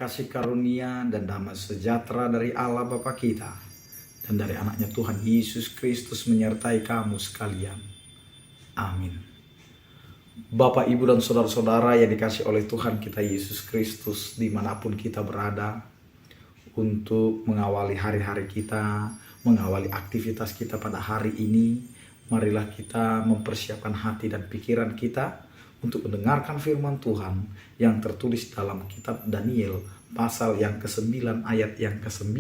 kasih karunia dan damai sejahtera dari Allah Bapa kita dan dari anaknya Tuhan Yesus Kristus menyertai kamu sekalian. Amin. Bapak, Ibu, dan saudara-saudara yang dikasih oleh Tuhan kita Yesus Kristus dimanapun kita berada, untuk mengawali hari-hari kita, mengawali aktivitas kita pada hari ini, marilah kita mempersiapkan hati dan pikiran kita untuk mendengarkan firman Tuhan yang tertulis dalam kitab Daniel pasal yang ke-9 ayat yang ke-9.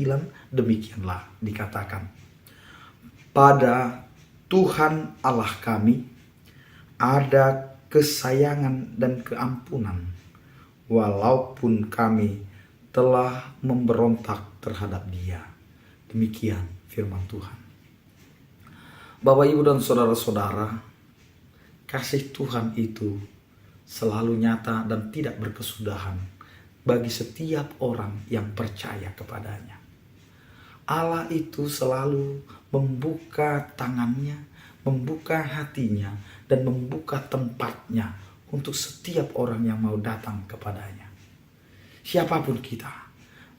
Demikianlah dikatakan, pada Tuhan Allah kami ada kesayangan dan keampunan, walaupun kami telah memberontak terhadap Dia. Demikian firman Tuhan. Bapak, Ibu, dan saudara-saudara, kasih Tuhan itu selalu nyata dan tidak berkesudahan bagi setiap orang yang percaya kepadanya. Allah itu selalu membuka tangannya, membuka hatinya, dan membuka tempatnya untuk setiap orang yang mau datang kepadanya. Siapapun kita,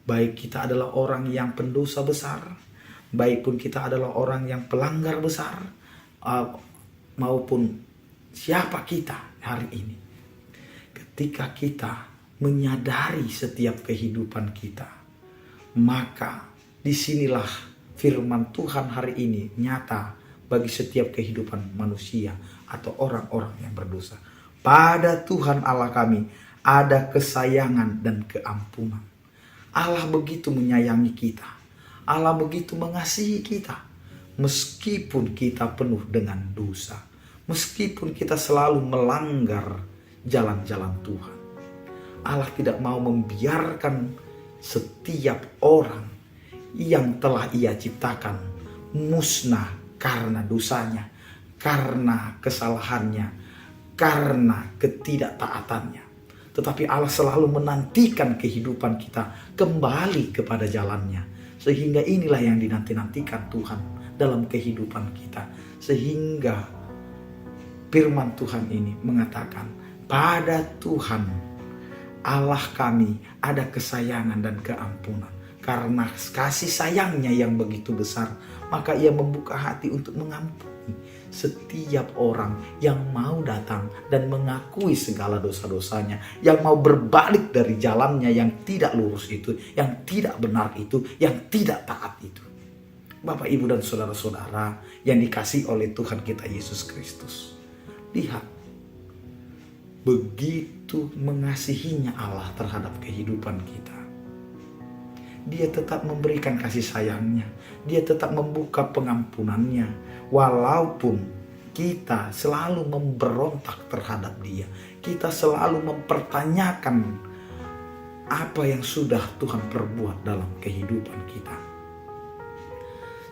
baik kita adalah orang yang pendosa besar, baik pun kita adalah orang yang pelanggar besar, maupun siapa kita hari ini. Ketika kita menyadari setiap kehidupan kita, maka disinilah firman Tuhan hari ini nyata bagi setiap kehidupan manusia atau orang-orang yang berdosa. Pada Tuhan Allah kami ada kesayangan dan keampunan. Allah begitu menyayangi kita. Allah begitu mengasihi kita. Meskipun kita penuh dengan dosa. Meskipun kita selalu melanggar jalan-jalan Tuhan. Allah tidak mau membiarkan setiap orang yang telah Ia ciptakan musnah karena dosanya, karena kesalahannya, karena ketidaktaatannya. Tetapi Allah selalu menantikan kehidupan kita kembali kepada jalannya. Sehingga inilah yang dinanti-nantikan Tuhan dalam kehidupan kita. Sehingga firman Tuhan ini mengatakan, pada Tuhan Allah kami ada kesayangan dan keampunan. Karena kasih sayangnya yang begitu besar, maka Ia membuka hati untuk mengampuni setiap orang yang mau datang dan mengakui segala dosa-dosanya, yang mau berbalik dari jalannya yang tidak lurus itu, yang tidak benar itu, yang tidak taat itu. Bapak, Ibu, dan saudara-saudara yang dikasihi oleh Tuhan kita Yesus Kristus, lihat begitu mengasihinya Allah terhadap kehidupan kita. Dia tetap memberikan kasih sayangnya. Dia tetap membuka pengampunannya. Walaupun kita selalu memberontak terhadap Dia. Kita selalu mempertanyakan apa yang sudah Tuhan perbuat dalam kehidupan kita.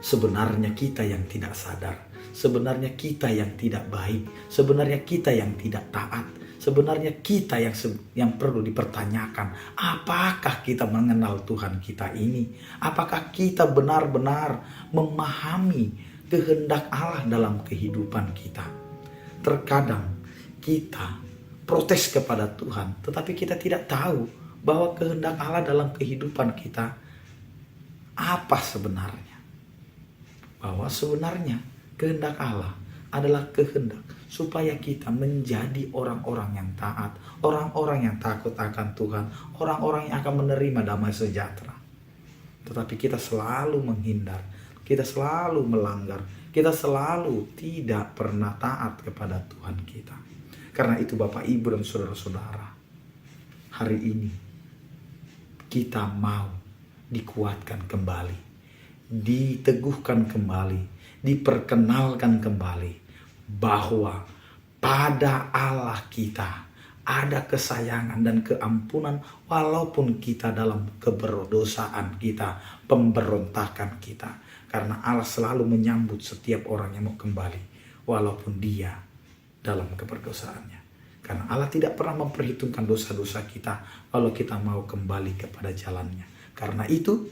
Sebenarnya kita yang tidak sadar. Sebenarnya kita yang tidak baik. Sebenarnya kita yang tidak taat. Sebenarnya kita yang perlu dipertanyakan, apakah kita mengenal Tuhan kita ini? Apakah kita benar-benar memahami kehendak Allah dalam kehidupan kita? Terkadang kita protes kepada Tuhan, tetapi kita tidak tahu bahwa kehendak Allah dalam kehidupan kita apa sebenarnya. Bahwa sebenarnya kehendak Allah adalah kehendak supaya kita menjadi orang-orang yang taat, orang-orang yang takut akan Tuhan, orang-orang yang akan menerima damai sejahtera. Tetapi kita selalu menghindar, kita selalu melanggar, kita selalu tidak pernah taat kepada Tuhan kita. Karena itu Bapak, Ibu, dan saudara-saudara, hari ini kita mau dikuatkan kembali, diteguhkan kembali, diperkenalkan kembali bahwa pada Allah kita ada kesayangan dan keampunan walaupun kita dalam keberdosaan kita, pemberontakan kita. Karena Allah selalu menyambut setiap orang yang mau kembali walaupun dia dalam keberdosaannya. Karena Allah tidak pernah memperhitungkan dosa-dosa kita kalau kita mau kembali kepada jalannya. Karena itu,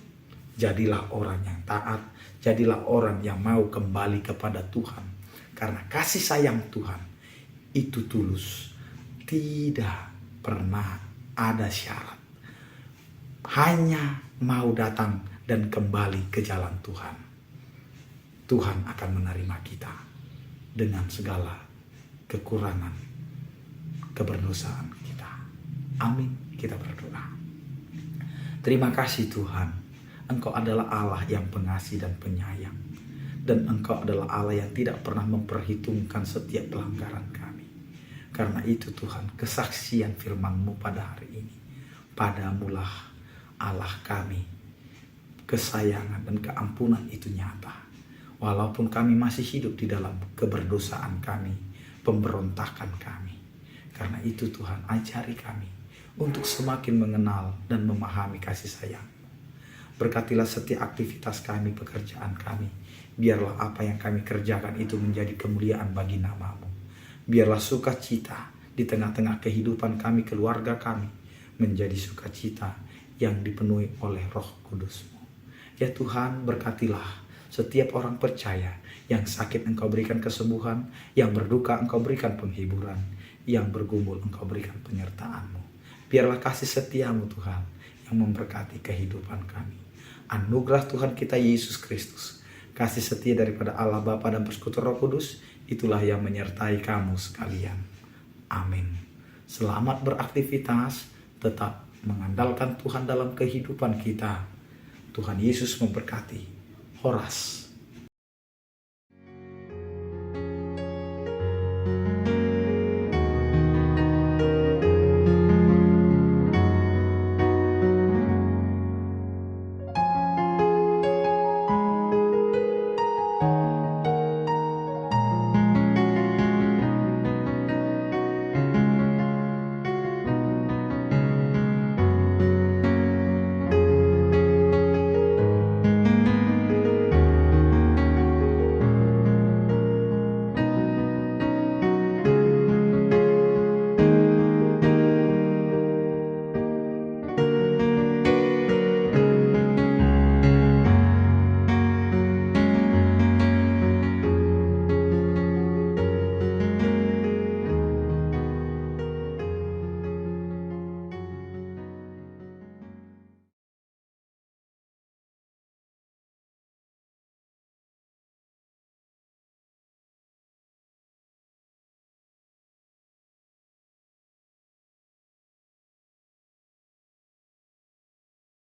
jadilah orang yang taat, jadilah orang yang mau kembali kepada Tuhan. Karena kasih sayang Tuhan itu tulus, tidak pernah ada syarat. hanya mau datang dan kembali ke jalan Tuhan, Tuhan akan menerima kita dengan segala kekurangan, keberdosaan kita. Amin. Kita berdoa. Terima kasih Tuhan, Engkau adalah Allah yang pengasih dan penyayang, dan Engkau adalah Allah yang tidak pernah memperhitungkan setiap pelanggaran kami. Karena itu Tuhan, kesaksian firman-Mu pada hari ini, padamulah Allah kami, kesayangan dan keampunan itu nyata. Walaupun kami masih hidup di dalam keberdosaan kami, pemberontakan kami. Karena itu Tuhan, ajari kami untuk semakin mengenal dan memahami kasih sayang-Mu. Berkatilah setiap aktivitas kami, pekerjaan kami. Biarlah apa yang kami kerjakan itu menjadi kemuliaan bagi nama-Mu. Biarlah sukacita di tengah-tengah kehidupan kami, keluarga kami, menjadi sukacita yang dipenuhi oleh Roh Kudus-Mu. Ya Tuhan, berkatilah setiap orang percaya, yang sakit Engkau berikan kesembuhan, yang berduka Engkau berikan penghiburan, yang bergumul Engkau berikan penyertaan-Mu. Biarlah kasih setia-Mu Tuhan yang memberkati kehidupan kami. Anugerah Tuhan kita Yesus Kristus, kasih setia daripada Allah Bapa dan Persekutuan Roh Kudus, itulah yang menyertai kamu sekalian. Amin. Selamat beraktivitas, tetap mengandalkan Tuhan dalam kehidupan kita. Tuhan Yesus memberkati. Horas.